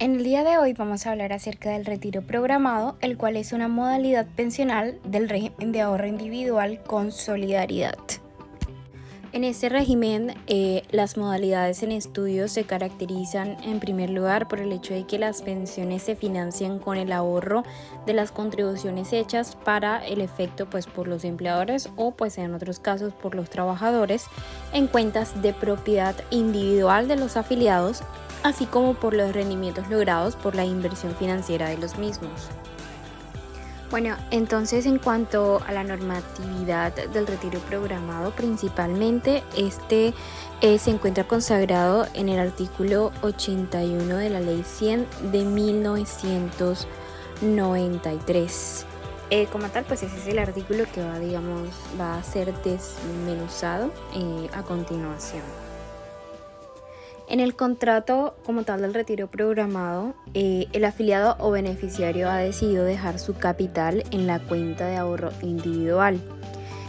En el día de hoy vamos a hablar acerca del retiro programado, el cual es una modalidad pensional del régimen de ahorro individual con solidaridad. En este régimen, las modalidades en estudio se caracterizan en primer lugar por el hecho de que las pensiones se financian con el ahorro de las contribuciones hechas para el efecto por los empleadores o en otros casos por los trabajadores en cuentas de propiedad individual de los afiliados, así como por los rendimientos logrados por la inversión financiera de los mismos. Bueno, entonces en cuanto a la normatividad del retiro programado, principalmente se encuentra consagrado en el artículo 81 de la Ley 100 de 1993. Como tal, ese es el artículo que va a ser desmenuzado a continuación. En el contrato como tal del retiro programado, el afiliado o beneficiario ha decidido dejar su capital en la cuenta de ahorro individual.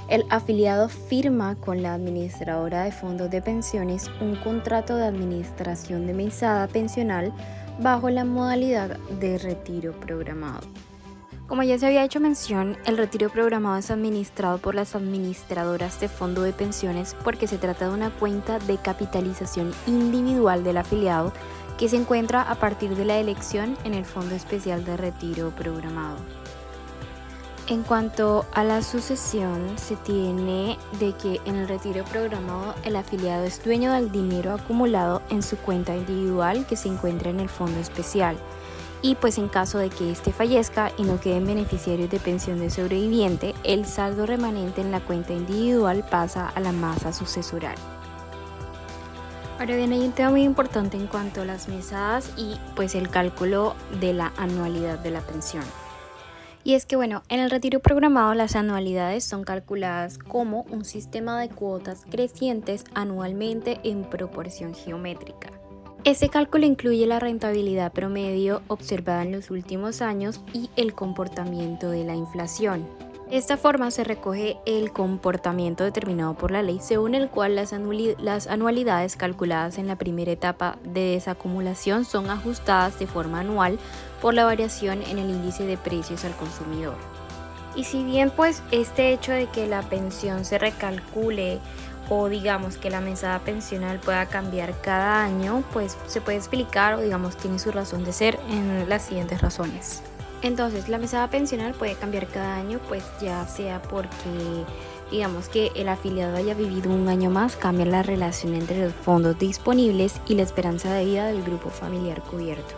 El afiliado firma con la administradora de fondos de pensiones un contrato de administración de mesada pensional bajo la modalidad de retiro programado. Como ya se había hecho mención, el retiro programado es administrado por las administradoras de fondo de pensiones porque se trata de una cuenta de capitalización individual del afiliado que se encuentra a partir de la elección en el Fondo Especial de Retiro Programado. En cuanto a la sucesión, se tiene de que en el retiro programado el afiliado es dueño del dinero acumulado en su cuenta individual que se encuentra en el Fondo Especial. Y en caso de que éste fallezca y no queden beneficiarios de pensión de sobreviviente, el saldo remanente en la cuenta individual pasa a la masa sucesoral. Ahora bien, hay un tema muy importante en cuanto a las mesadas y el cálculo de la anualidad de la pensión. Y es que en el retiro programado las anualidades son calculadas como un sistema de cuotas crecientes anualmente en proporción geométrica. Este cálculo incluye la rentabilidad promedio observada en los últimos años y el comportamiento de la inflación. De esta forma se recoge el comportamiento determinado por la ley, según el cual las anualidades calculadas en la primera etapa de desacumulación son ajustadas de forma anual por la variación en el índice de precios al consumidor. Y si bien este hecho de que la pensión se recalcule o que la mesada pensional pueda cambiar cada año, se puede explicar o tiene su razón de ser en las siguientes razones. Entonces, la mesada pensional puede cambiar cada año, ya sea porque que el afiliado haya vivido un año más, cambia la relación entre los fondos disponibles y la esperanza de vida del grupo familiar cubierto.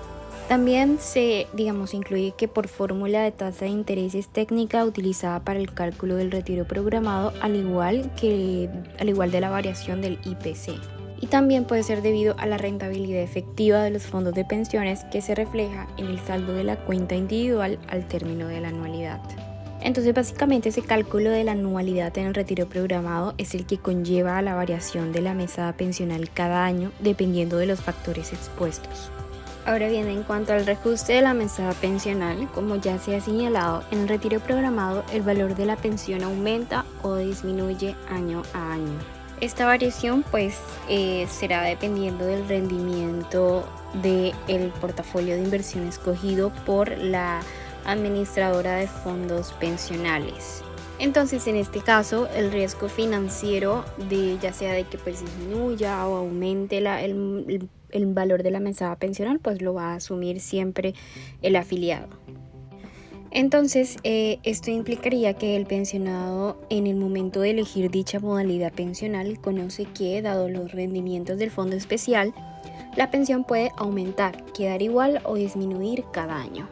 También se incluye que por fórmula de tasa de intereses técnica utilizada para el cálculo del retiro programado, al igual de la variación del IPC. Y también puede ser debido a la rentabilidad efectiva de los fondos de pensiones que se refleja en el saldo de la cuenta individual al término de la anualidad. Entonces, básicamente ese cálculo de la anualidad en el retiro programado es el que conlleva a la variación de la mesada pensional cada año dependiendo de los factores expuestos. Ahora bien, en cuanto al reajuste de la mesada pensional, como ya se ha señalado, en el retiro programado el valor de la pensión aumenta o disminuye año a año. Esta variación será dependiendo del rendimiento del portafolio de inversión escogido por la administradora de fondos pensionales. Entonces, en este caso, el riesgo financiero ya sea de que disminuya o aumente el valor de la mesada pensional, lo va a asumir siempre el afiliado. Entonces, esto implicaría que el pensionado, en el momento de elegir dicha modalidad pensional, conoce que, dado los rendimientos del fondo especial, la pensión puede aumentar, quedar igual o disminuir cada año.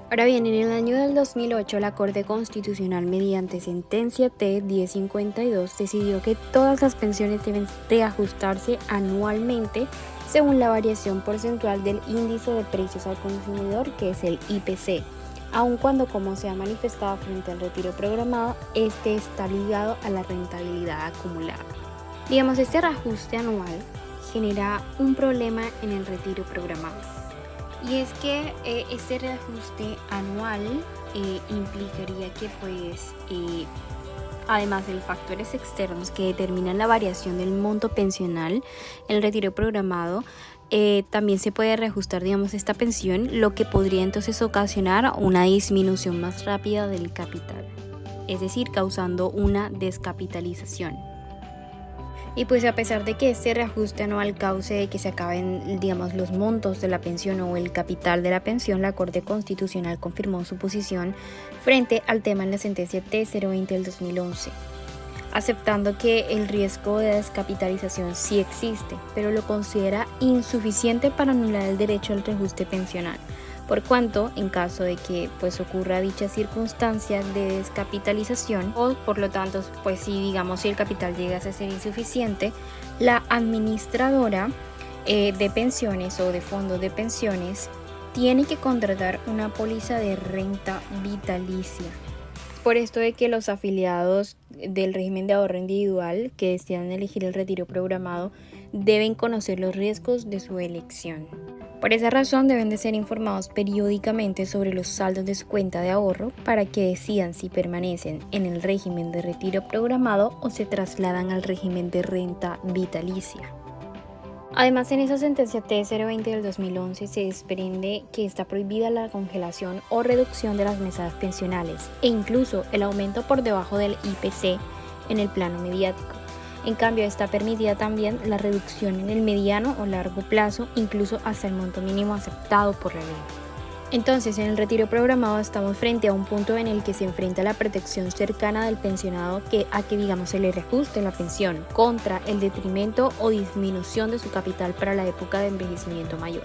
Ahora bien, en el año del 2008, la Corte Constitucional, mediante sentencia T-1052, decidió que todas las pensiones deben reajustarse anualmente según la variación porcentual del índice de precios al consumidor, que es el IPC, aun cuando, como se ha manifestado frente al retiro programado, este está ligado a la rentabilidad acumulada. Este reajuste anual genera un problema en el retiro programado. Y es que este reajuste anual implicaría que Además, de los factores externos que determinan la variación del monto pensional, el retiro programado, también se puede reajustar, esta pensión, lo que podría entonces ocasionar una disminución más rápida del capital, es decir, causando una descapitalización. Y pues a pesar de que este reajuste anual cause que se acaben, los montos de la pensión o el capital de la pensión, la Corte Constitucional confirmó su posición frente al tema en la sentencia T020 del 2011, aceptando que el riesgo de descapitalización sí existe, pero lo considera insuficiente para anular el derecho al reajuste pensional, por cuanto en caso de que ocurra dicha circunstancia de descapitalización, o por lo tanto si el capital llegase a ser insuficiente, la administradora de pensiones o de fondos de pensiones tiene que contratar una póliza de renta vitalicia. Por esto de que los afiliados del régimen de ahorro individual que decidan elegir el retiro programado deben conocer los riesgos de su elección. Por esa razón deben de ser informados periódicamente sobre los saldos de su cuenta de ahorro para que decidan si permanecen en el régimen de retiro programado o se trasladan al régimen de renta vitalicia. Además, en esa sentencia T020 del 2011 se desprende que está prohibida la congelación o reducción de las mesadas pensionales e incluso el aumento por debajo del IPC en el plano mediático. En cambio, está permitida también la reducción en el mediano o largo plazo, incluso hasta el monto mínimo aceptado por la ley. Entonces, en el retiro programado estamos frente a un punto en el que se enfrenta la protección cercana del pensionado a que se le reajuste la pensión contra el detrimento o disminución de su capital para la época de envejecimiento mayor.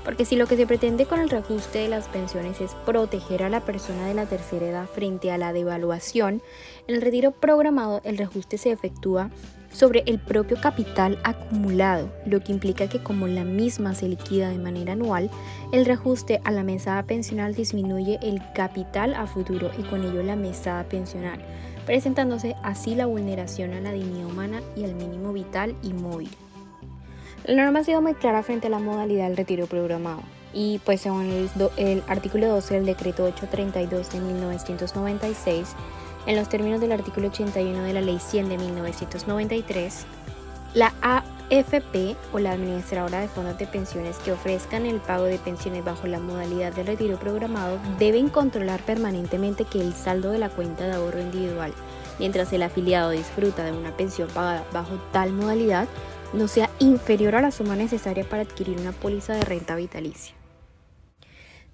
Porque si lo que se pretende con el reajuste de las pensiones es proteger a la persona de la tercera edad frente a la devaluación, en el retiro programado el reajuste se efectúa sobre el propio capital acumulado, lo que implica que como la misma se liquida de manera anual, el reajuste a la mesada pensional disminuye el capital a futuro y con ello la mesada pensional, presentándose así la vulneración a la dignidad humana y al mínimo vital y móvil. La norma ha sido muy clara frente a la modalidad del retiro programado y según el artículo 12 del decreto 832 de 1996, en los términos del artículo 81 de la ley 100 de 1993, la AFP o la administradora de fondos de pensiones que ofrezcan el pago de pensiones bajo la modalidad del retiro programado deben controlar permanentemente que el saldo de la cuenta de ahorro individual, mientras el afiliado disfruta de una pensión pagada bajo tal modalidad, no sea inferior a la suma necesaria para adquirir una póliza de renta vitalicia.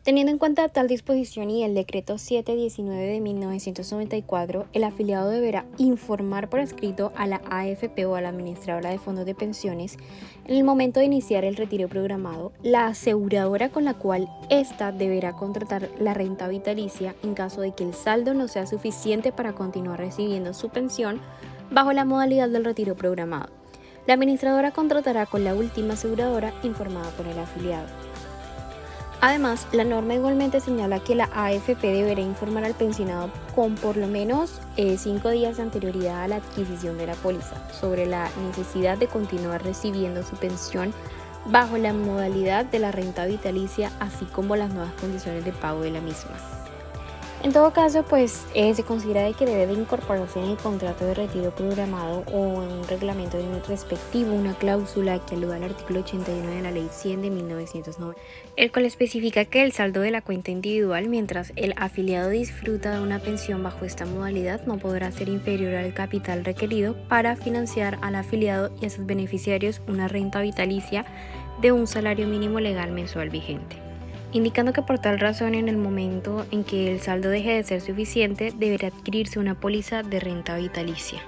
Teniendo en cuenta tal disposición y el decreto 719 de 1994, el afiliado deberá informar por escrito a la AFP o a la administradora de fondos de pensiones en el momento de iniciar el retiro programado, la aseguradora con la cual ésta deberá contratar la renta vitalicia en caso de que el saldo no sea suficiente para continuar recibiendo su pensión bajo la modalidad del retiro programado. La administradora contratará con la última aseguradora informada por el afiliado. Además, la norma igualmente señala que la AFP deberá informar al pensionado con por lo menos 5 días de anterioridad a la adquisición de la póliza sobre la necesidad de continuar recibiendo su pensión bajo la modalidad de la renta vitalicia, así como las nuevas condiciones de pago de la misma. En todo caso, se considera de que debe de incorporarse en el contrato de retiro programado o en un reglamento respectivo una cláusula que aluda al artículo 81 de la ley 100 de 1990, el cual especifica que el saldo de la cuenta individual mientras el afiliado disfruta de una pensión bajo esta modalidad no podrá ser inferior al capital requerido para financiar al afiliado y a sus beneficiarios una renta vitalicia de un salario mínimo legal mensual vigente, indicando que por tal razón en el momento en que el saldo deje de ser suficiente deberá adquirirse una póliza de renta vitalicia.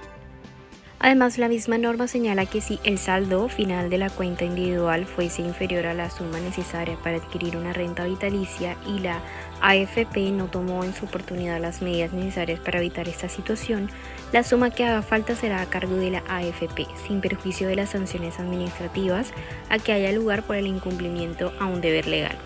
Además, la misma norma señala que si el saldo final de la cuenta individual fuese inferior a la suma necesaria para adquirir una renta vitalicia y la AFP no tomó en su oportunidad las medidas necesarias para evitar esta situación, la suma que haga falta será a cargo de la AFP, sin perjuicio de las sanciones administrativas a que haya lugar por el incumplimiento a un deber legal.